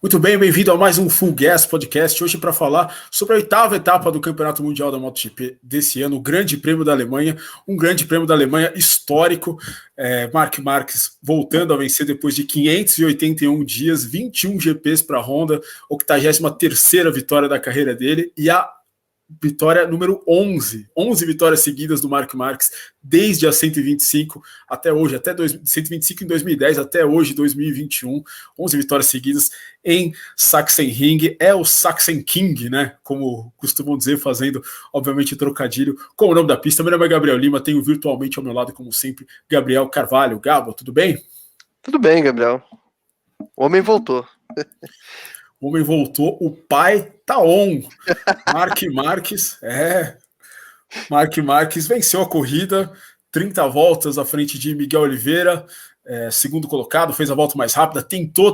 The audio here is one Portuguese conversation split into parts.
Muito bem, bem-vindo a mais um Full Gas Podcast, hoje para falar sobre a oitava etapa do Campeonato Mundial da MotoGP desse ano, o Grande Prêmio da Alemanha, um Grande Prêmio da Alemanha histórico, Marc Marquez voltando a vencer depois de 581 dias, 21 GPs para a Honda, 83ª vitória da carreira dele e a vitória número 11 vitórias seguidas do Marc Marquez, desde a 125 até hoje, 125 em 2010 até hoje, 2021, 11 vitórias seguidas em Sachsenring, é o Sachsen King, né, como costumam dizer, fazendo, obviamente, trocadilho com o nome da pista. Meu nome é Gabriel Lima, tenho virtualmente ao meu lado, como sempre, Gabriel Carvalho. Gabo, tudo bem? Tudo bem, Gabriel. O homem voltou. O homem voltou, o pai tá on. Marc Marquez, Marc Marquez venceu a corrida, 30 voltas à frente de Miguel Oliveira, segundo colocado, fez a volta mais rápida, tentou,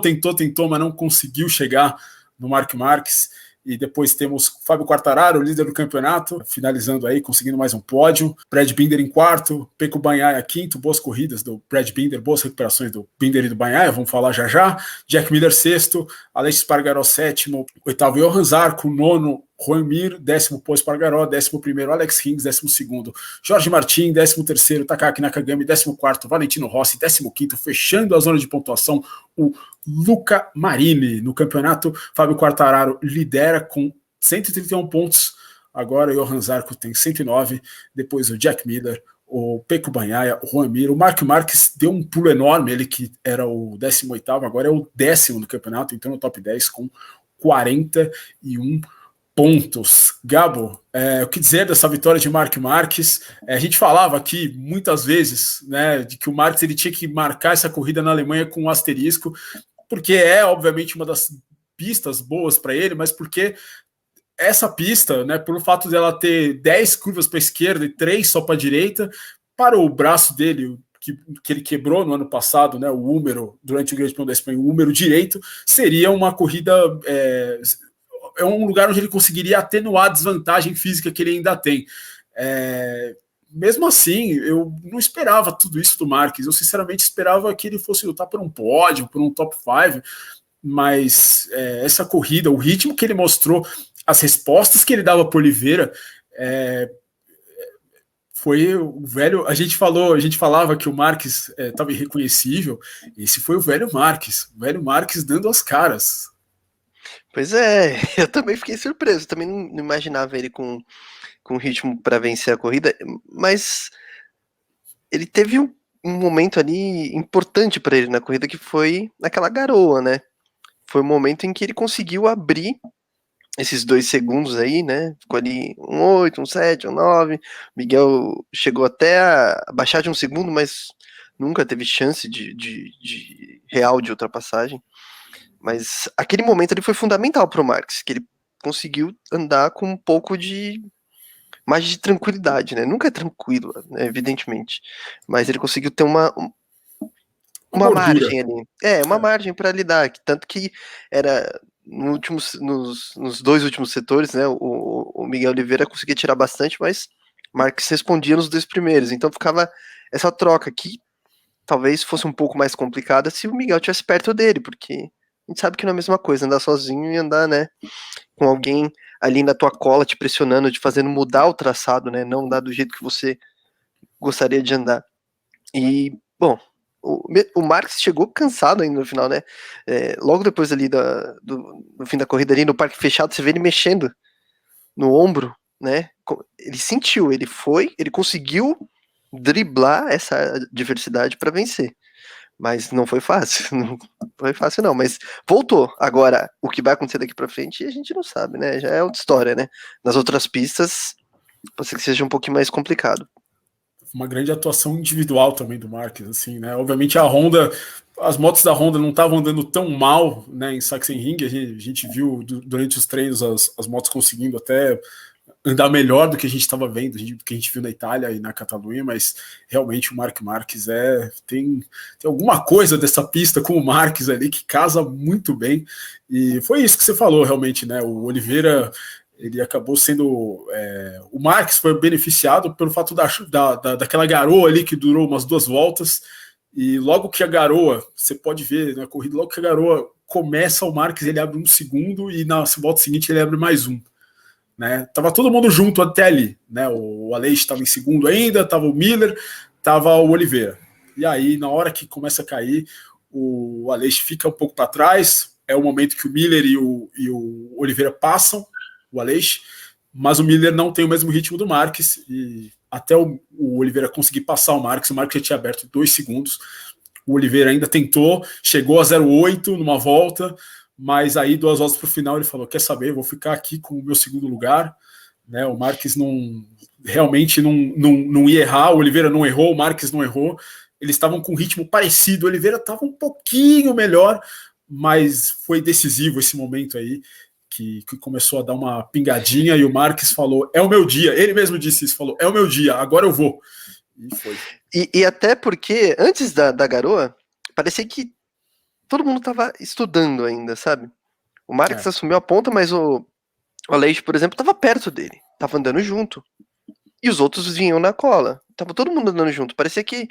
mas não conseguiu chegar no Marc Marquez. E depois temos Fábio Quartararo, líder do campeonato, finalizando aí, conseguindo mais um pódio. Brad Binder em quarto, Pecco Bagnaia quinto, boas corridas do Brad Binder, boas recuperações do Binder e do Bagnaia, vamos falar já já. Jack Miller sexto, Aleix Espargaró sétimo, oitavo Johan Zarco, nono Juan Mir, décimo Pol Espargaró, 11º Alex Rins, 12º Jorge Martin, 13º Takaki Nakagami, 14º Valentino Rossi, 15º, fechando a zona de pontuação, o Luca Marini. No campeonato, Fábio Quartararo lidera com 131 pontos, agora o Johan Zarco tem 109, depois o Jack Miller, o Pecco Bagnaia, o Juan Mir, o Marc Marquez deu um pulo enorme, ele que era o 18º, agora é o 10º no campeonato, então no top 10 com 41 pontos. Gabo, o que dizer dessa vitória de Marc Marquez? A gente falava aqui muitas vezes, né, de que o Marquez ele tinha que marcar essa corrida na Alemanha com um asterisco, porque obviamente uma das pistas boas para ele, mas porque essa pista, né, pelo fato dela ter 10 curvas para a esquerda e 3 só para a direita, para o braço dele, que ele quebrou no ano passado, né, o húmero, durante o Grande Prêmio da Espanha, o húmero direito, seria uma corrida... é um lugar onde ele conseguiria atenuar a desvantagem física que ele ainda tem. Mesmo assim, eu não esperava tudo isso do Marquez. Eu sinceramente esperava que ele fosse lutar por um pódio, por um top 5, mas essa corrida, o ritmo que ele mostrou, as respostas que ele dava para Oliveira, foi o velho. A gente falava que o Marquez estava irreconhecível. Esse foi o velho Marquez dando as caras. Pois é, eu também fiquei surpreso, também não imaginava ele com ritmo para vencer a corrida, mas ele teve um momento ali importante para ele na corrida, que foi naquela garoa, né? Foi o momento em que ele conseguiu abrir esses 2 segundos aí, né? Ficou ali 1,8, 1,7, 1,9. Miguel chegou até a baixar de 1 segundo, mas nunca teve chance de real de ultrapassagem. Mas aquele momento ali foi fundamental para o Marquez, que ele conseguiu andar com um pouco mais de tranquilidade, né? Nunca é tranquilo, né, evidentemente, mas ele conseguiu ter uma margem ali. Uma margem para lidar, tanto que era nos 2 últimos setores, né? O Miguel Oliveira conseguia tirar bastante, mas Marquez respondia nos 2 primeiros, então ficava essa troca que talvez fosse um pouco mais complicada se o Miguel estivesse perto dele, porque a gente sabe que não é a mesma coisa andar sozinho e andar, né, com alguém ali na tua cola te pressionando, te fazendo mudar o traçado, né, não andar do jeito que você gostaria de andar. E, bom, o Marquez chegou cansado ainda no final, né, logo depois ali do fim da corrida ali no parque fechado, você vê ele mexendo no ombro, né, ele sentiu, ele conseguiu driblar essa adversidade para vencer. Mas não foi fácil, não, mas voltou. Agora, o que vai acontecer daqui pra frente, a gente não sabe, né, já é outra história, né, nas outras pistas, pode ser que seja um pouquinho mais complicado. Uma grande atuação individual também do Marquez, assim, né, obviamente a Honda, as motos da Honda não estavam andando tão mal, né, em Sachsenring, a gente viu durante os treinos as motos conseguindo até andar melhor do que a gente estava vendo, do que a gente viu na Itália e na Catalunha, mas realmente o Marc Marquez tem alguma coisa dessa pista com o Marquez ali que casa muito bem, e foi isso que você falou realmente, né, o Oliveira, ele acabou sendo, o Marquez foi beneficiado pelo fato daquela garoa ali que durou umas 2 voltas, e logo que a garoa, você pode ver na corrida, logo que a garoa começa o Marques, ele abre um segundo e na volta seguinte ele abre mais um. Né? Tava todo mundo junto até ali. Né? O Aleix estava em segundo ainda, tava o Miller, tava o Oliveira. E aí, na hora que começa a cair, o Aleix fica um pouco para trás, é o momento que o Miller e o Oliveira passam o Aleix, mas o Miller não tem o mesmo ritmo do Marques, e até o Oliveira conseguir passar o Marques já tinha aberto 2 segundos, o Oliveira ainda tentou, chegou a 0,8 numa volta, mas aí 2 voltas para o final ele falou, quer saber, vou ficar aqui com o meu segundo lugar, né? O Marques realmente não ia errar, o Oliveira não errou, o Marques não errou, eles estavam com um ritmo parecido, o Oliveira estava um pouquinho melhor, mas foi decisivo esse momento aí, que começou a dar uma pingadinha, e o Marques falou, é o meu dia, ele mesmo disse isso, falou, é o meu dia, agora eu vou. E foi. E até porque, antes da garoa, parecia que todo mundo estava estudando ainda, sabe? O Marques assumiu a ponta, mas o Aleix, por exemplo, estava perto dele, estava andando junto. E os outros vinham na cola. Tava todo mundo andando junto. Parecia que,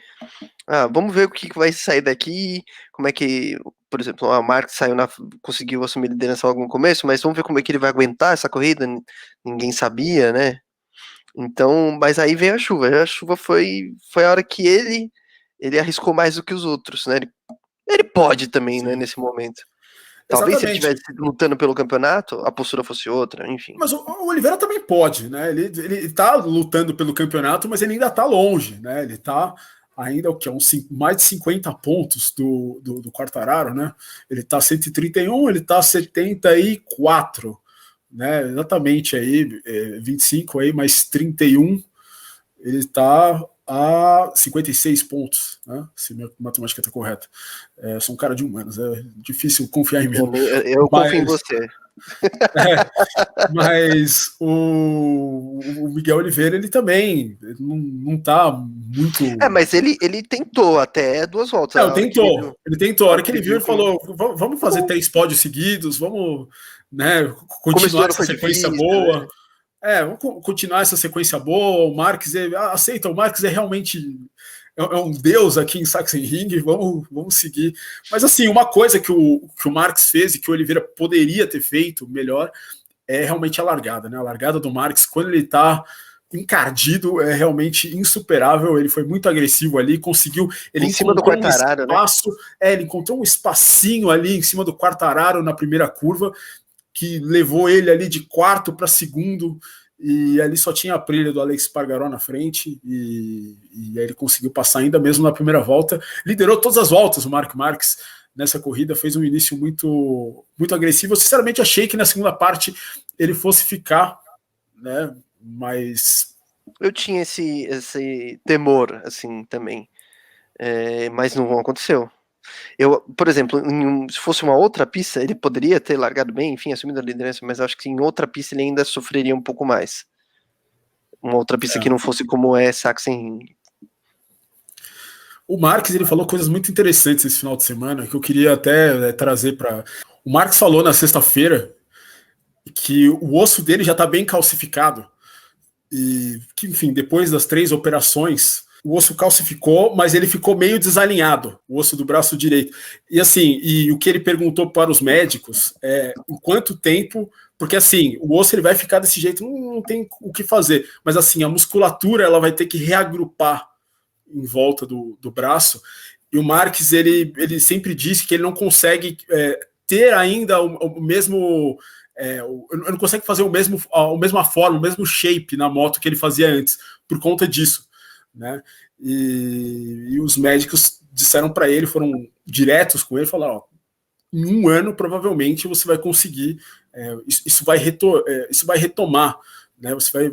vamos ver o que vai sair daqui, como é que, por exemplo, o Marques conseguiu assumir liderança logo no começo, mas vamos ver como é que ele vai aguentar essa corrida. Ninguém sabia, né? Então, mas aí veio a chuva. A chuva foi a hora que ele arriscou mais do que os outros, né? Ele pode também, né, nesse momento. Talvez Exatamente. Se ele estivesse lutando pelo campeonato, a postura fosse outra, enfim. Mas o Oliveira também pode, né? Ele tá lutando pelo campeonato, mas ele ainda tá longe, né? Ele tá ainda mais de 50 pontos do Quartararo, né? Ele tá 131, ele tá 74, né? Exatamente aí, 25 aí, mais 31, ele tá a 56 pontos, né? Se minha matemática está correta. Sou um cara de humanos, é difícil confiar em mim. Eu confio em você. Mas o Miguel Oliveira, ele também não tá muito... mas ele tentou até 2 voltas. Não, ele tentou. A hora que ele viu, ele falou, vamos fazer 3 pódios seguidos, vamos, né, continuar essa sequência boa. Né? Vamos continuar essa sequência boa. O Marques aceita, o Marques é realmente um deus aqui em Sachsenring, vamos seguir. Mas assim, uma coisa que o Marques fez e que o Oliveira poderia ter feito melhor é realmente a largada, né? A largada do Marques, quando ele está encardido, é realmente insuperável. Ele foi muito agressivo ali, conseguiu. Ele em cima do Quartararo, né? Ele encontrou um espacinho ali em cima do Quartararo na primeira curva, que levou ele ali de quarto para segundo, e ali só tinha a trilha do Alex Espargaró na frente, e aí ele conseguiu passar ainda mesmo na primeira volta, liderou todas as voltas o Marc Marques nessa corrida, fez um início muito, muito agressivo. Eu sinceramente achei que na segunda parte ele fosse ficar, né, mas... Eu tinha esse temor, assim, também, mas não aconteceu. Por exemplo, se fosse uma outra pista, ele poderia ter largado bem, enfim, assumido a liderança, mas acho que em outra pista ele ainda sofreria um pouco mais. Uma outra pista que não fosse como é Sachsenring. O Marques, ele falou coisas muito interessantes esse final de semana, que eu queria até trazer para... O Marques falou na sexta-feira que o osso dele já está bem calcificado, e que, enfim, depois das 3 operações... O osso calcificou, mas ele ficou meio desalinhado, o osso do braço direito. E assim, o que ele perguntou para os médicos é em quanto tempo, porque assim, o osso ele vai ficar desse jeito, não tem o que fazer, mas assim, a musculatura ela vai ter que reagrupar em volta do braço, e o Marques, ele sempre disse que ele não consegue ter ainda o mesmo... ele não consegue fazer a mesma forma, o mesmo shape na moto que ele fazia antes, por conta disso. Né? E os médicos disseram para ele, foram diretos com ele, falaram, em 1 ano provavelmente você vai conseguir, isso vai retomar, né? Você vai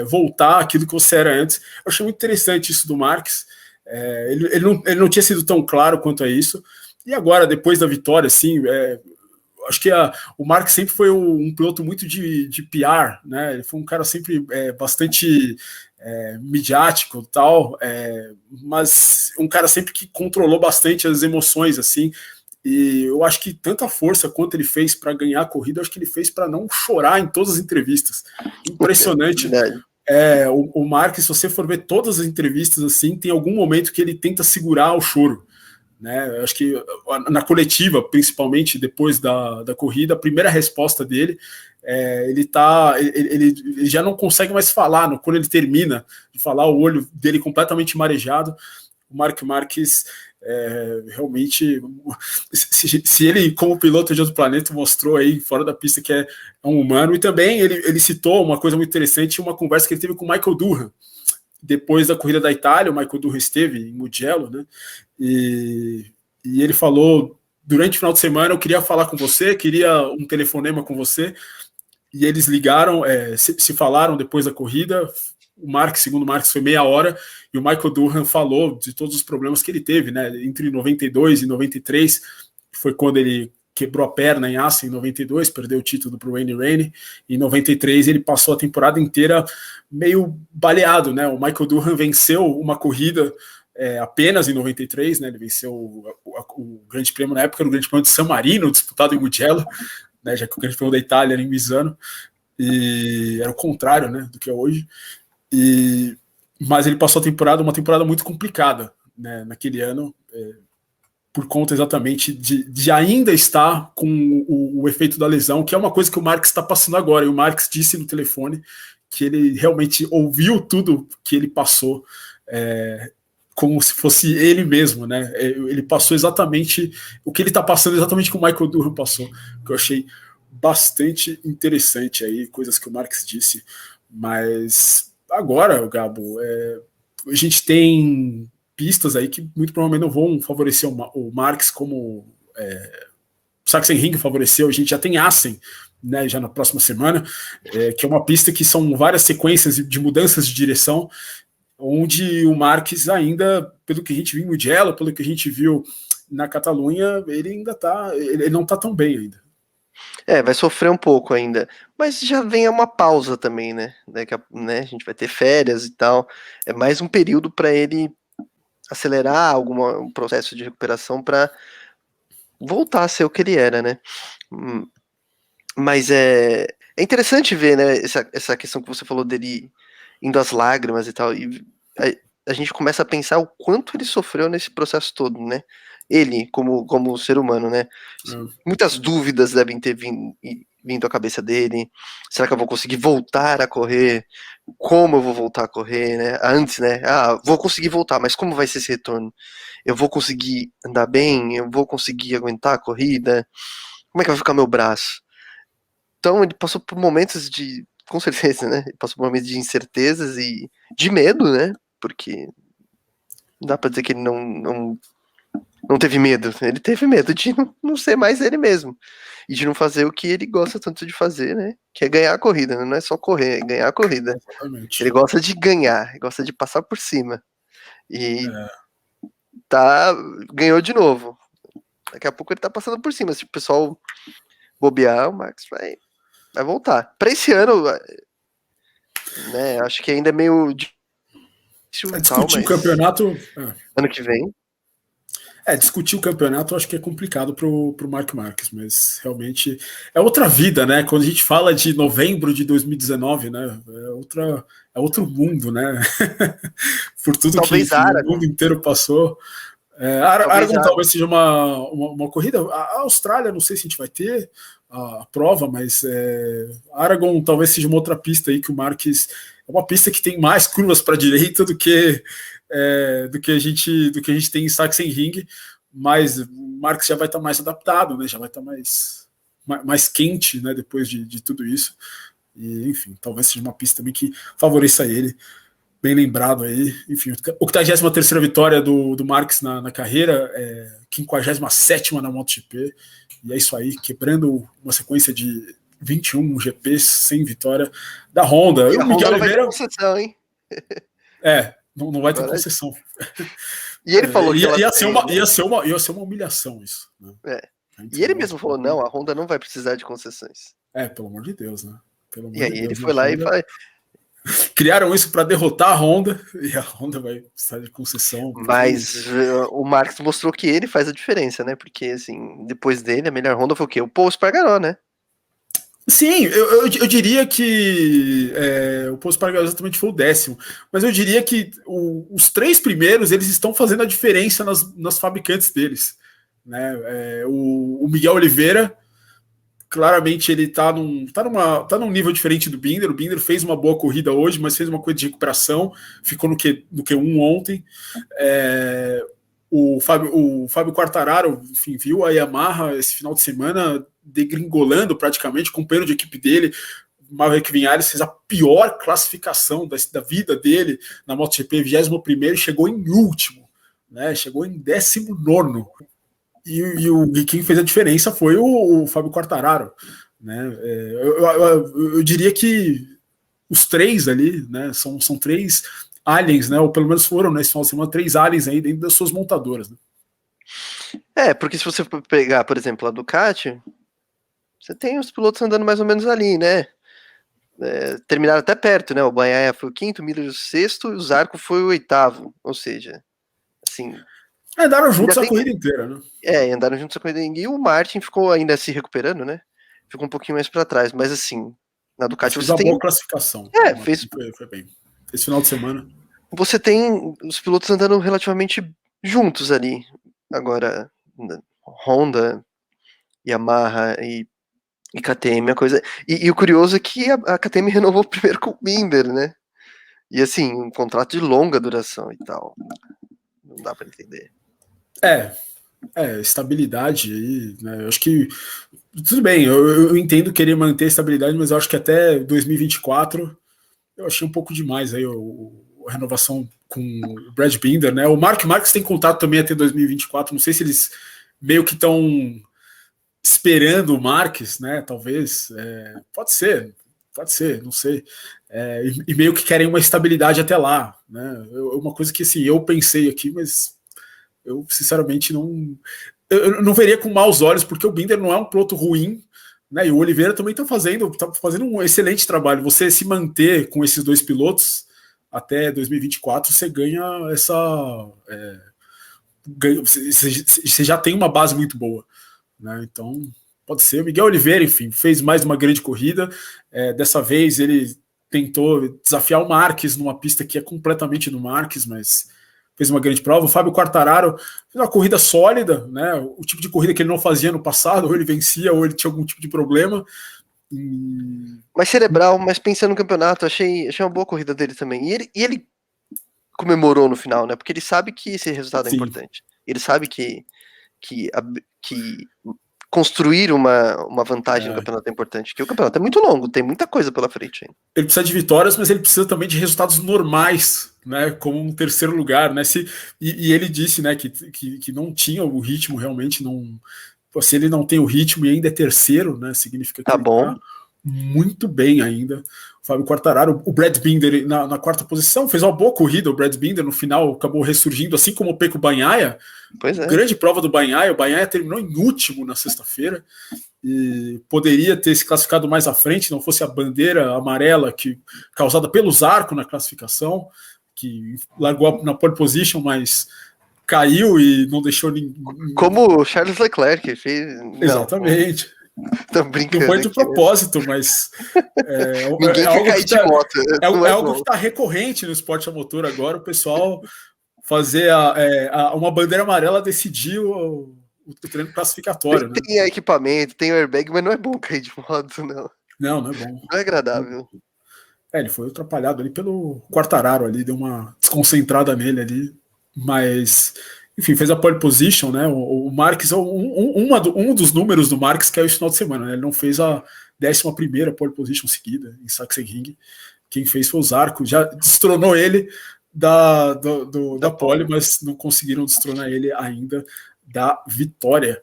voltar àquilo que você era antes. Eu achei muito interessante isso do Marques, ele não tinha sido tão claro quanto a isso, e agora, depois da vitória, assim, acho que o Marques sempre foi um piloto muito de PR, né? Ele foi um cara sempre bastante midiático, tal, mas um cara sempre que controlou bastante as emoções, assim. E eu acho que tanta força quanto ele fez para ganhar a corrida, eu acho que ele fez para não chorar em todas as entrevistas. Impressionante. O Marques, se você for ver todas as entrevistas, assim, tem algum momento que ele tenta segurar o choro. né? Eu acho que na coletiva, principalmente depois da corrida, a primeira resposta dele, ele já não consegue mais falar, quando ele termina de falar, o olho dele completamente marejado. O Marc Marquez realmente, se ele, como piloto de outro planeta, mostrou aí fora da pista que é um humano. E também ele citou uma coisa muito interessante, uma conversa que ele teve com o Michael Durham depois da corrida da Itália. O Michael Durham esteve em Mugello, né? E ele falou: durante o final de semana eu queria falar com você, queria um telefonema com você. E eles ligaram, se falaram depois da corrida. O Marques, segundo o Marques, foi meia hora, e o Michael Durham falou de todos os problemas que ele teve, né? Entre 92 e 93, foi quando ele quebrou a perna em Assen, em 92, perdeu o título para o Wayne Rainey. Em 93 ele passou a temporada inteira meio baleado, né? O Michael Durham venceu uma corrida apenas em 93, né? Ele venceu o Grande Prêmio, na época, no Grande Prêmio de San Marino, disputado em Mugello, né? Já que o Grande Prêmio da Itália era em Misano, e era o contrário, né, do que é hoje. Mas ele passou uma temporada muito complicada, né, naquele ano, por conta exatamente de ainda estar com o efeito da lesão, que é uma coisa que o Marques está passando agora. E o Marques disse no telefone que ele realmente ouviu tudo que ele passou, como se fosse ele mesmo, né? Ele passou exatamente o que ele está passando, exatamente como o Michael Durham passou, que eu achei bastante interessante aí, coisas que o Marques disse. Mas agora, Gabo, a gente tem pistas aí que muito provavelmente não vão favorecer o Marques, como Sachsenring favoreceu. A gente já tem Assen, né, já na próxima semana, que é uma pista que são várias sequências de mudanças de direção, onde o Marques ainda, pelo que a gente viu em Mugello, pelo que a gente viu na Catalunha, ele não está tão bem ainda. Vai sofrer um pouco ainda, mas já vem uma pausa também, né? A gente vai ter férias e tal. É mais um período para ele acelerar um processo de recuperação para voltar a ser o que ele era, né? Mas é interessante ver, né, essa questão que você falou dele indo às lágrimas e tal, e a gente começa a pensar o quanto ele sofreu nesse processo todo, né? Ele, como ser humano, né? Muitas dúvidas devem ter vindo à cabeça dele. Será que eu vou conseguir voltar a correr? Como eu vou voltar a correr, né? Antes, né? Vou conseguir voltar, mas como vai ser esse retorno? Eu vou conseguir andar bem? Eu vou conseguir aguentar a corrida? Como é que vai ficar meu braço? Então ele passou por momentos com certeza, né? Ele passou por momentos de incertezas e de medo, né? Porque não dá pra dizer que ele não teve medo. Ele teve medo de não ser mais ele mesmo. E de não fazer o que ele gosta tanto de fazer, né? Que é ganhar a corrida, né? Não é só correr, é ganhar a corrida. Exatamente. Ele gosta de ganhar, ele gosta de passar por cima. E ganhou de novo. Daqui a pouco ele tá passando por cima. Se o pessoal bobear, o Max vai voltar. Para esse ano, né? Acho que ainda é meio difícil e tal, discutir mas o campeonato. ano que vem. Discutir o campeonato eu acho que é complicado pro Marc Marques, mas realmente é outra vida, né? Quando a gente fala de novembro de 2019, né? É outro mundo, né? Por tudo Talvez que o mundo inteiro passou. Aragon talvez seja uma corrida. A Austrália, não sei se a gente vai ter a prova, mas Aragon talvez seja uma outra pista aí que o Marques. É uma pista que tem mais curvas para a direita do que a gente tem em Sachsenring, mas o Marques já vai estar mais adaptado, né? Já vai estar mais quente, né? Depois de tudo isso. E, enfim, talvez seja uma pista também que favoreça ele. Bem lembrado aí. Enfim, 83ª vitória do Marques na carreira, 57ª na MotoGP, e é isso aí, quebrando uma sequência de 21 GPs sem vitória da Honda. E o a Miguel Honda Oliveira... não vai ter concessão, hein? Não vai ter concessão. E ele falou que ia ser uma humilhação isso. Né? E ele mesmo falou, não, a Honda não vai precisar de concessões. Pelo amor de Deus, né? E aí ele foi lá e falou... Criaram isso para derrotar a Honda, e a Honda vai precisar de concessão. Mas o Marques mostrou que ele faz a diferença, né? Porque, assim, depois dele, a melhor Honda foi o quê? O Paul Espargaró, né? Sim, eu diria que o Paul Espargaró exatamente foi o 10º, mas eu diria que os 3 primeiros eles estão fazendo a diferença nas fabricantes deles. Né? O Miguel Oliveira, claramente ele tá num nível diferente do Binder. O Binder fez uma boa corrida hoje, mas fez uma coisa de recuperação, ficou no Q1 ontem. O Fábio Quartararo, enfim, viu a Yamaha esse final de semana degringolando praticamente, companheiro de equipe dele. Maverick Vinhares fez a pior classificação da vida dele na MotoGP, 21º, e chegou em último, né? Chegou em 19º. E quem fez a diferença foi o Fábio Quartararo, né? Eu diria que os 3 ali, né, são 3 aliens, né? Ou pelo menos foram nesse final de semana 3 aliens aí dentro das suas montadoras, né? Porque se você pegar, por exemplo, a Ducati, você tem os pilotos andando mais ou menos ali, né? Terminaram até perto, né? O Bagnaia foi o 5º, o Miller o 6º, e o Zarco foi o 8º. Ou seja, assim... Andaram juntos a corrida inteira, né? Andaram juntos a corrida inteira. E o Martin ficou ainda se recuperando, né? Ficou um pouquinho mais para trás. Mas assim, na Ducati fez você tem... boa classificação. Foi bem. Esse final de semana. Você tem os pilotos andando relativamente juntos ali. Agora, Honda, Yamaha e KTM, a coisa... E o curioso é que a KTM renovou primeiro com o Binder, né? E assim, um contrato de longa duração e tal. Não dá para entender. Estabilidade aí, né? Eu acho que tudo bem, eu entendo querer manter a estabilidade, mas eu acho que até 2024 eu achei um pouco demais aí a renovação com o Brad Binder, né? O Mark Marques tem contrato também até 2024, não sei se eles meio que estão esperando o Marques, né? Talvez, pode ser, não sei. E meio que querem uma estabilidade até lá, né? Uma coisa que assim, eu pensei aqui, mas eu sinceramente eu não veria com maus olhos, porque o Binder não é um piloto ruim, né? E o Oliveira também está fazendo um excelente trabalho. Você se manter com esses 2 pilotos até 2024, você ganha você já tem uma base muito boa, né? Então pode ser. O Miguel Oliveira, enfim, fez mais uma grande corrida. Dessa vez ele tentou desafiar o Marques numa pista que é completamente do Marques, mas fez uma grande prova. O Fábio Quartararo fez uma corrida sólida, né? O tipo de corrida que ele não fazia no passado, ou ele vencia, ou ele tinha algum tipo de problema. Mais cerebral, mas pensando no campeonato, achei uma boa corrida dele também. E ele comemorou no final, né? Porque ele sabe que esse resultado é importante. Ele sabe que construir uma vantagem no campeonato é importante, porque o campeonato é muito longo, tem muita coisa pela frente ainda. Ele precisa de vitórias, mas ele precisa também de resultados normais, né, como um 3º lugar, né, e ele disse, né, que não tinha o ritmo, realmente não, se ele não tem o ritmo e ainda é 3º, né, significa que tá bom. Tá muito bem ainda. O Fábio Quartararo, o Brad Binder na 4ª posição, fez uma boa corrida. O Brad Binder no final acabou ressurgindo, assim como o Pecco Bagnaia. Grande prova do Bagnaia. O Bagnaia terminou em último na sexta-feira e poderia ter se classificado mais à frente, não fosse a bandeira amarela causada pelo Zarco na classificação, que largou na pole position, mas caiu e não deixou ninguém. Como o Charles Leclerc fez. Exatamente. Não foi de propósito, mas ninguém quer cair de moto. É algo que está recorrente no esporte a motor agora, o pessoal fazer uma bandeira amarela decidir o treino classificatório. Tem equipamento, tem airbag, mas não é bom cair de moto, não. Não é bom. Não é agradável. Ele foi atrapalhado ali pelo Quartararo ali, deu uma desconcentrada nele ali, mas... Enfim, fez a pole position, né? O Marques, um dos números do Marques caiu esse final de semana, né? Ele não fez a 11ª pole position seguida em Sachsenring. Quem fez foi o Zarco, já destronou ele da pole, mas não conseguiram destronar ele ainda da vitória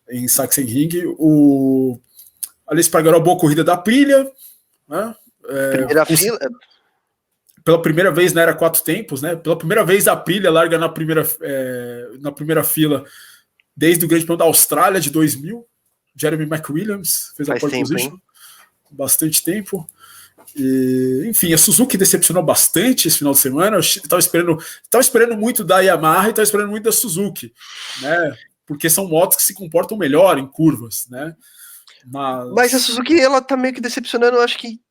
em Sachsenring. O Alex Espargaró, boa corrida da Aprilia, né? Primeira fila. Pela primeira vez na era 4 tempos, né? Pela primeira vez a Aprilia larga na primeira fila desde o Grande Prêmio da Austrália de 2000. Jeremy McWilliams fez a pole position. Hein? Bastante tempo. E, enfim, a Suzuki decepcionou bastante esse final de semana. Eu estava esperando muito da Yamaha e estava esperando muito da Suzuki, né? Porque são motos que se comportam melhor em curvas, né? Mas a Suzuki, ela tá meio que decepcionando, eu acho que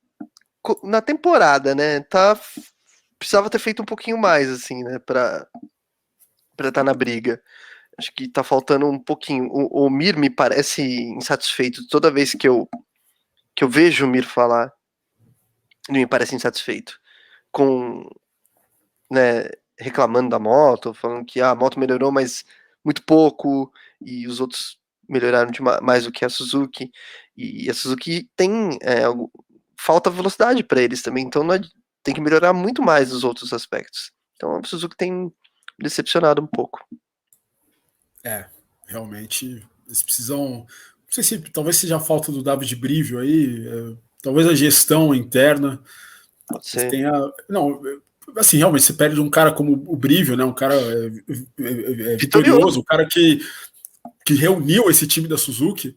na temporada, né? Precisava ter feito um pouquinho mais, assim, né? Pra estar na briga. Acho que tá faltando um pouquinho. O Mir me parece insatisfeito toda vez que eu vejo o Mir falar. Ele me parece insatisfeito. Com, né, reclamando da moto, falando que a moto melhorou, mas muito pouco, e os outros melhoraram mais do que a Suzuki. E a Suzuki tem falta velocidade para eles também, então tem que melhorar muito mais os outros aspectos. Então a Suzuki tem me decepcionado um pouco. Realmente, eles precisam. Não sei se talvez seja a falta do David Brivio aí, talvez a gestão interna. Pode ser. Não, assim, realmente, você perde um cara como o Brivio, né? Um cara vitorioso, um cara que reuniu esse time da Suzuki.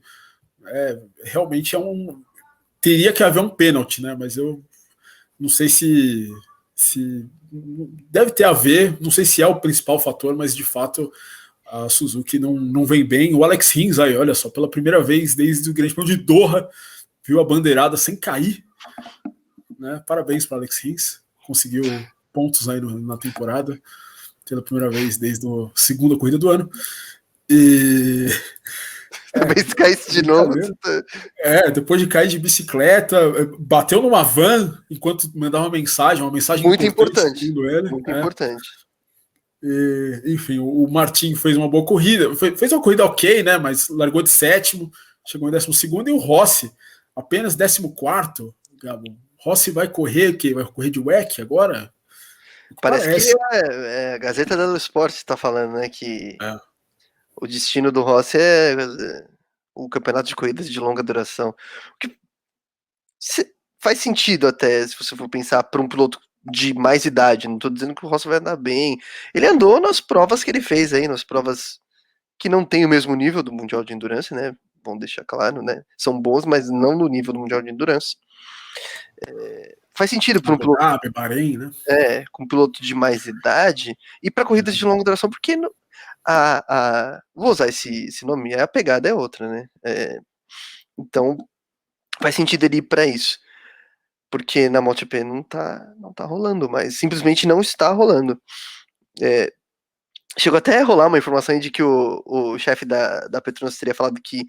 Realmente teria que haver um pênalti, né? Mas eu não sei se deve ter a ver, não sei se é o principal fator, mas de fato a Suzuki não vem bem. O Alex Rins aí, olha só, pela primeira vez desde o Grande Prêmio de Doha, viu a bandeirada sem cair, né? Parabéns para Alex Rins, conseguiu pontos aí na temporada pela primeira vez desde a segunda corrida do ano. E se caísse de novo. Depois de cair de bicicleta, bateu numa van enquanto mandava uma mensagem muito importante. Ele, muito importante. E, enfim, o Martin fez uma boa corrida, fez uma corrida ok, né? Mas largou de sétimo, chegou em 12º, e o Rossi apenas 14º. Gabo. Rossi vai correr o quê? Vai correr de WEC agora? Parece que a Gazeta dello Sport está falando, né? Que o destino do Rossi é o campeonato de corridas de longa duração. O que faz sentido até, se você for pensar, para um piloto de mais idade. Não estou dizendo que o Rossi vai andar bem. Ele andou nas provas que ele fez aí, nas provas que não tem o mesmo nível do Mundial de Endurance, né? Vamos deixar claro, né? São bons, mas não no nível do Mundial de Endurance. Faz sentido para um piloto. Bahrein, né? Com um piloto de mais idade e para corridas de longa duração, porque vou usar esse nome, a pegada é outra, né? Então faz sentido ele ir para isso, porque na MotoGP não tá rolando, mas simplesmente não está rolando. Chegou até a rolar uma informação de que o chefe da Petronas teria falado que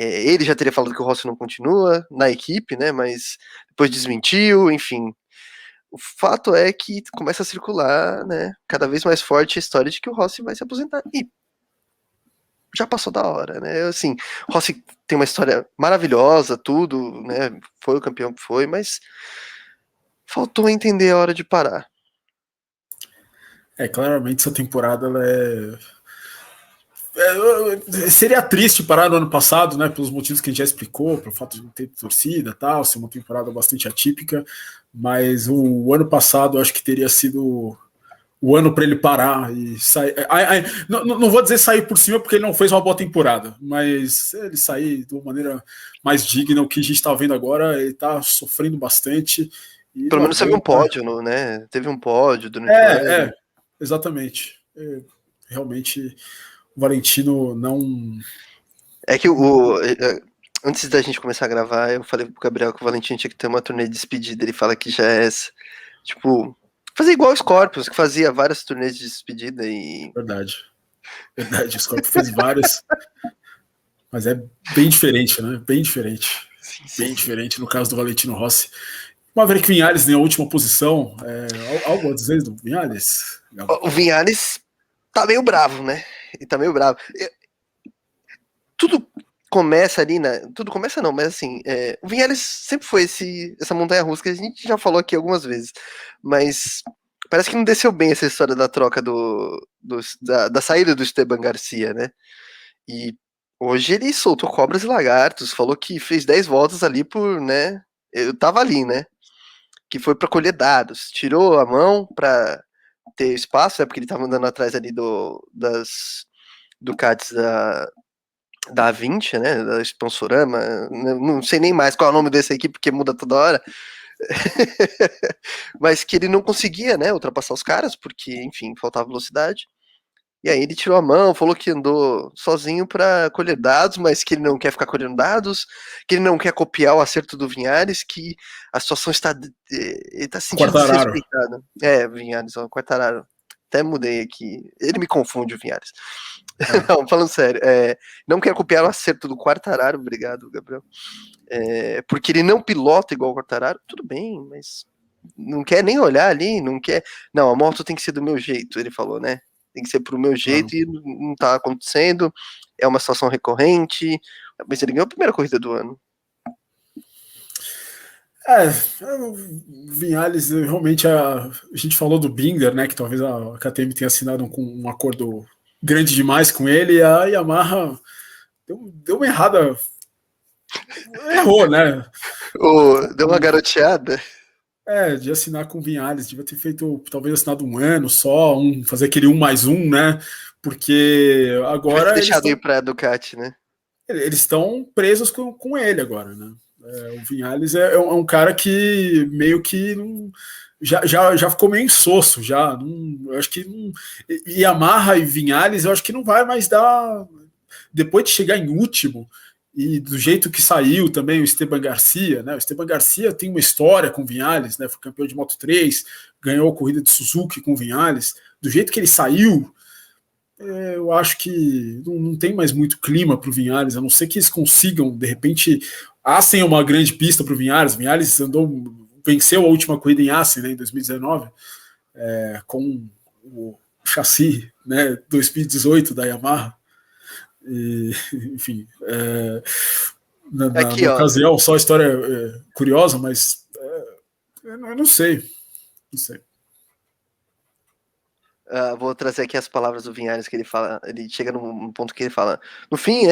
ele já teria falado que o Rossi não continua na equipe, né? Mas depois desmentiu, enfim. O fato é que começa a circular, né, cada vez mais forte a história de que o Rossi vai se aposentar. E já passou da hora, né? Assim, o Rossi tem uma história maravilhosa, tudo, né? Foi o campeão que foi, mas faltou entender a hora de parar. Claramente essa temporada ela seria triste parar no ano passado, né, pelos motivos que a gente já explicou, pelo fato de não ter torcida, tal, ser uma temporada bastante atípica, mas o ano passado eu acho que teria sido o ano para ele parar e sair. Não vou dizer sair por cima porque ele não fez uma boa temporada, mas ele sair de uma maneira mais digna. O que a gente está vendo agora, ele está sofrendo bastante. Pelo menos teve um pódio, né? Teve um pódio durante o ano. Exatamente. Realmente o Valentino não. É que antes da gente começar a gravar, eu falei pro Gabriel que o Valentino tinha que ter uma turnê de despedida. Ele fala que já é essa. Tipo, fazer igual o Scorpions, que fazia várias turnês de despedida e. Verdade. O Scorpions fez várias. Mas é bem diferente, né? Bem diferente. Sim. Bem diferente no caso do Valentino Rossi. Maverick Viñales na última posição. Algo a dizer do Viñales? O Viñales tá meio bravo, né? Ele tá meio bravo. Tudo começa ali, né? Tudo começa não, mas assim, o Viñales sempre foi essa montanha-russa que a gente já falou aqui algumas vezes, mas parece que não desceu bem essa história da troca da saída do Esteban Garcia, né? E hoje ele soltou cobras e lagartos, falou que fez 10 voltas ali né? Eu tava ali, né? Que foi para colher dados, tirou a mão para ter espaço, né? Porque ele tava andando atrás ali das Ducatis da A20, né, da Sponsorama, não sei nem mais qual é o nome dessa equipe, porque muda toda hora, mas que ele não conseguia, né, ultrapassar os caras, porque, enfim, faltava velocidade, E aí ele tirou a mão, falou que andou sozinho para colher dados, mas que ele não quer ficar colhendo dados, que ele não quer copiar o acerto do Vinhares, que a situação está... Ele está se sentindo Quartararo. desrespeitado. Vinhares, ó, Quartararo. Até mudei aqui. Ele me confunde, o Vinhares. Não, falando sério. Não quer copiar o acerto do Quartararo, obrigado, Gabriel. Porque ele não pilota igual o Quartararo, tudo bem, mas não quer nem olhar ali, não quer... Não, a moto tem que ser do meu jeito, ele falou, né? Tem que ser pro meu jeito e não tá acontecendo, é uma situação recorrente, mas ele ganhou a primeira corrida do ano. O Vinhales, realmente, a gente falou do Binder, né, que talvez a KTM tenha assinado um acordo grande demais com ele, e a Yamaha deu uma errada, errou, né? Deu uma garoteada. De assinar com o Vinhales, devia ter feito, talvez assinado um ano só, fazer aquele 1+1, né? Porque agora deixado ir para a Ducati, né? Eles estão presos com ele agora, né? O Vinhales é um cara que meio que já ficou meio insosso, já. Eu acho que Yamaha e Vinhales, eu acho que não vai mais dar. Depois de chegar em último, e do jeito que saiu também o Esteban Garcia, né? O Esteban Garcia tem uma história com o Vinhales, né? Foi campeão de Moto3, ganhou a corrida de Suzuki com o Vinhales. Do jeito que ele saiu, eu acho que não tem mais muito clima para o Vinhales, a não ser que eles consigam, de repente, Assen é uma grande pista para o Vinhales. Vinhales venceu a última corrida em Assen, né, em 2019, com o chassi, né, 2018 da Yamaha. E, enfim, na ocasião, só história curiosa, mas eu não sei. Vou trazer aqui as palavras do Vinhares que ele fala. Ele chega num ponto que ele fala: no fim,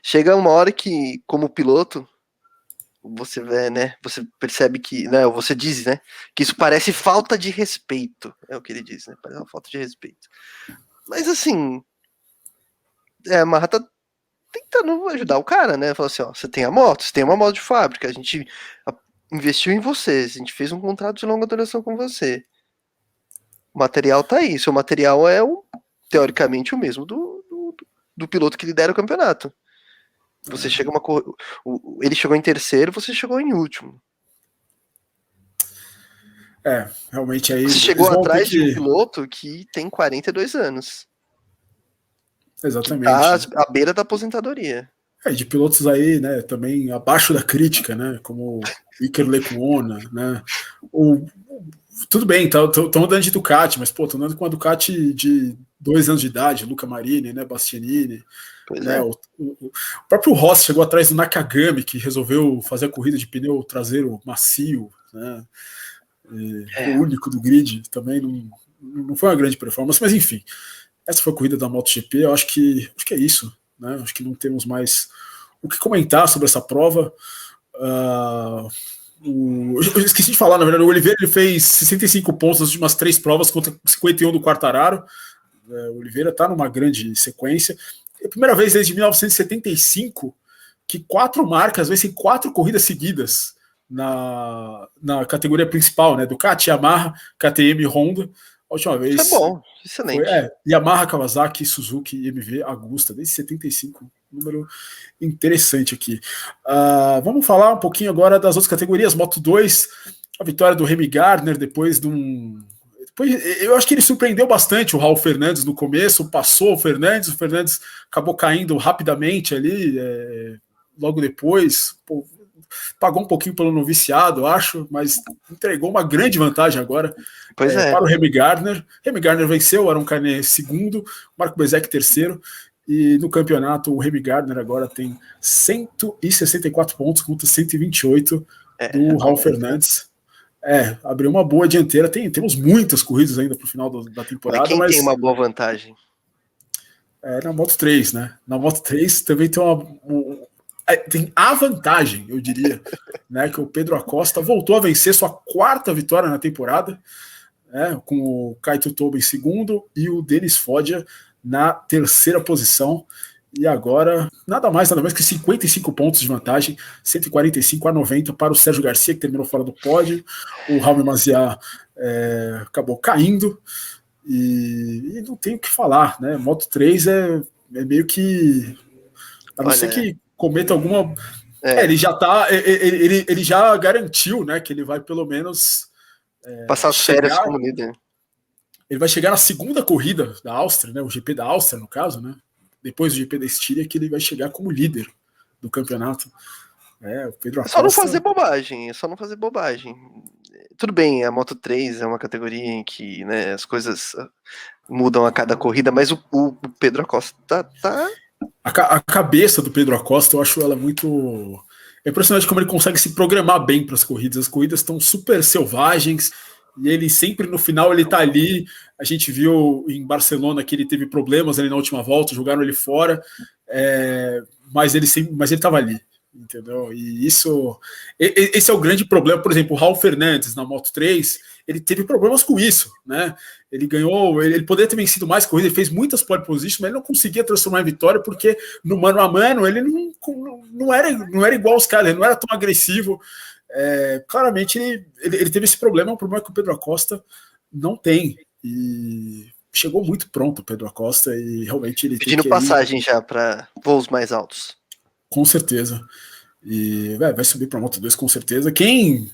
chega uma hora que, como piloto, você vê, né? Você percebe que, né? Você diz, né? Que isso parece falta de respeito. É o que ele diz, né? Parece uma falta de respeito. Mas assim, a Marra tá tentando ajudar o cara, né? Fala assim: ó, você tem a moto, você tem uma moto de fábrica, a gente investiu em você, a gente fez um contrato de longa duração com você. O material tá aí. Seu material é, teoricamente, o mesmo do piloto que lidera o campeonato. Você chega ele chegou em terceiro, você chegou em último. Realmente aí... Você chegou atrás de um piloto que tem 42 anos. Exatamente. Que tá à beira da aposentadoria. De pilotos aí, né, também abaixo da crítica, né, como Iker Lecuona, né, tudo bem, estão andando de Ducati, mas, estão andando com a Ducati de 2 anos de idade, Luca Marini, né, Bastianini, né, o próprio Rossi chegou atrás do Nakagami, que resolveu fazer a corrida de pneu traseiro macio, né, o único do grid, também não foi uma grande performance, mas enfim, essa foi a corrida da MotoGP, eu acho que é isso, né, acho que não temos mais o que comentar sobre essa prova. Eu esqueci de falar, na verdade, o Oliveira ele fez 65 pontos nas últimas 3 provas contra 51 do Quartararo. O Oliveira está numa grande sequência. É a primeira vez desde 1975 que 4 marcas vencem 4 corridas seguidas na categoria principal, né? Ducati, Yamaha, KTM e Honda. A última vez. Isso é bom, excelente. Foi, Yamaha, Kawasaki, Suzuki, MV, Agusta, desde 75. Número interessante aqui. Vamos falar um pouquinho agora das outras categorias. Moto 2, a vitória do Remy Gardner depois de eu acho que ele surpreendeu bastante o Raul Fernandes no começo, passou o Fernandes acabou caindo rapidamente ali, logo depois, pagou um pouquinho pelo noviciado, acho, mas entregou uma grande vantagem agora para o Remy Gardner. Remy Gardner venceu, o Aron Canet segundo, Marco Bezek terceiro. E no campeonato, o Remy Gardner agora tem 164 pontos contra 128 do Raul Fernandes. Abriu uma boa dianteira. Temos muitas corridas ainda para o final da temporada. Mas quem tem uma boa vantagem? Na Moto 3, né? Na Moto 3 também tem a vantagem, eu diria, né? Que o Pedro Acosta voltou a vencer sua 4ª vitória na temporada, com o Kaito Toba em segundo e o Denis Foggia na 3ª posição, e agora nada mais que 55 pontos de vantagem, 145-90 para o Sérgio Garcia, que terminou fora do pódio. O Raul Maziar acabou caindo, e não tem o que falar, né? Moto 3 é meio que, a não ser que cometa alguma... ele já tá, ele já garantiu, né, que ele vai pelo menos passar as férias como líder. Ele vai chegar na segunda corrida da Áustria, né, o GP da Áustria, no caso, né, depois do GP da Estíria, que ele vai chegar como líder do campeonato. O Pedro Acosta... Só não fazer bobagem. Tudo bem, a Moto 3 é uma categoria em que, né, as coisas mudam a cada corrida, mas o Pedro Acosta tá... A cabeça do Pedro Acosta, eu acho ela muito... É impressionante como ele consegue se programar bem para as corridas. As corridas estão super selvagens, e ele sempre no final ele tá ali. A gente viu em Barcelona que ele teve problemas ali na última volta, jogaram ele fora, mas ele estava ali, entendeu? E esse é o grande problema. Por exemplo, o Raul Fernandes na Moto 3, ele teve problemas com isso, né? Ele ganhou, ele poderia ter vencido mais corridas, ele fez muitas pole positions, mas ele não conseguia transformar em vitória, porque no mano a mano ele não era igual aos caras, ele não era tão agressivo. Claramente ele teve esse problema, um problema que o Pedro Acosta não tem, e chegou muito pronto o Pedro Acosta, e realmente ele pedindo passagem já para voos mais altos. Com certeza. E vai subir para a Moto 2 com certeza. Quem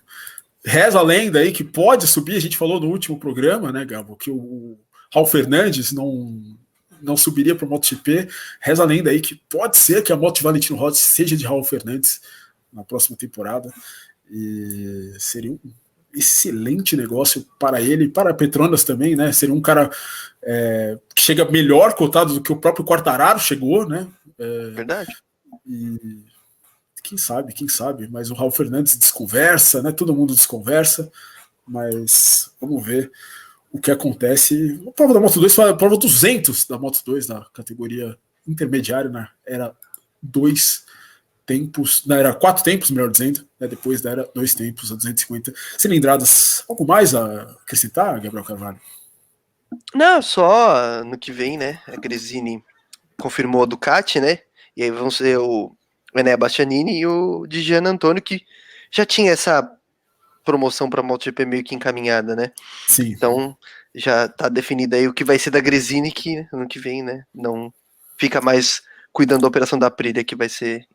reza a lenda aí que pode subir, a gente falou no último programa, né, Gabo, que o Raul Fernandes não subiria para o MotoGP. Reza a lenda aí que pode ser que a moto de Valentino Rossi seja de Raul Fernandes na próxima temporada. E seria um excelente negócio para ele e para a Petronas também, né? Seria um cara que chega melhor cotado do que o próprio Quartararo chegou, né? Verdade. E quem sabe, mas o Raul Fernandes desconversa, né? Todo mundo desconversa, mas vamos ver o que acontece. A prova da Moto 2 foi a prova 200 da Moto 2 na categoria intermediária, né? Era 2 tempos, não, era 4 tempos, melhor dizendo, né? Depois era 2 tempos a 250 cilindradas. Algo mais a acrescentar, Gabriel Carvalho? Não, só no que vem, né? A Gresini confirmou a Ducati, né? E aí vão ser o Enea Bastianini e o Di Gian Antonio, que já tinha essa promoção para a MotoGP meio que encaminhada, né? Sim. Então já tá definido aí o que vai ser da Gresini, que ano que vem, né? Não fica mais cuidando da operação da Aprilia, que vai ser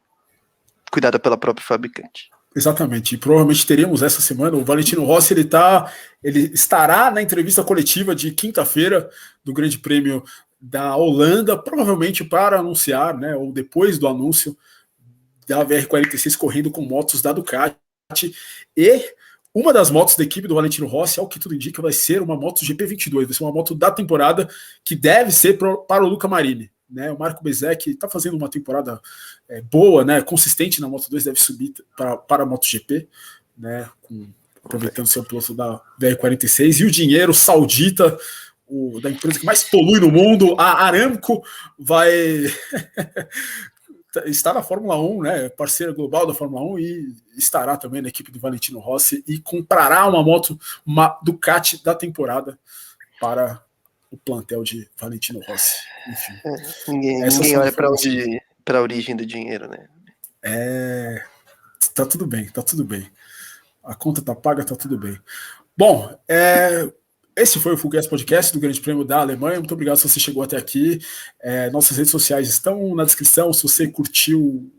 cuidada pela própria fabricante. Exatamente, e provavelmente teremos essa semana. O Valentino Rossi ele estará na entrevista coletiva de quinta-feira do Grande Prêmio da Holanda, provavelmente para anunciar, né, ou depois do anúncio da VR46 correndo com motos da Ducati. E uma das motos da equipe do Valentino Rossi, ao que tudo indica, vai ser uma moto GP22, vai ser uma moto da temporada que deve ser para o Luca Marini. Né, o Marco Bezzecchi está fazendo uma temporada boa, né, consistente na Moto 2, deve subir para a MotoGP, né, aproveitando seu piloto da VR46, e o dinheiro saudita, da empresa que mais polui no mundo, a Aramco, vai está na Fórmula 1, né, parceira global da Fórmula 1, e estará também na equipe do Valentino Rossi, e comprará uma Ducati da temporada para o plantel de Valentino Rossi. Enfim. Ninguém olha para a origem do dinheiro, né? Tá tudo bem. A conta tá paga, tá tudo bem. Bom, esse foi o Full Gas Podcast do Grande Prêmio da Alemanha. Muito obrigado se você chegou até aqui. Nossas redes sociais estão na descrição. Se você curtiu,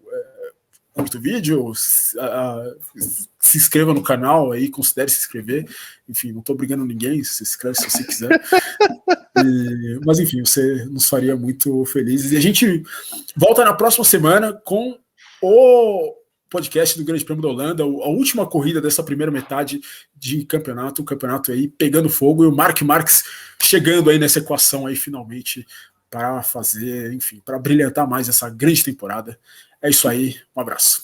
curta o vídeo, se inscreva no canal aí, considere se inscrever. Enfim, não estou obrigando ninguém, se inscreve se você quiser. Mas enfim, você nos faria muito felizes. E a gente volta na próxima semana com o podcast do Grande Prêmio da Holanda, a última corrida dessa primeira metade de campeonato, o campeonato aí pegando fogo, e o Mark Marques chegando aí nessa equação aí finalmente para fazer, enfim, para brilhantar mais essa grande temporada. É isso aí, um abraço.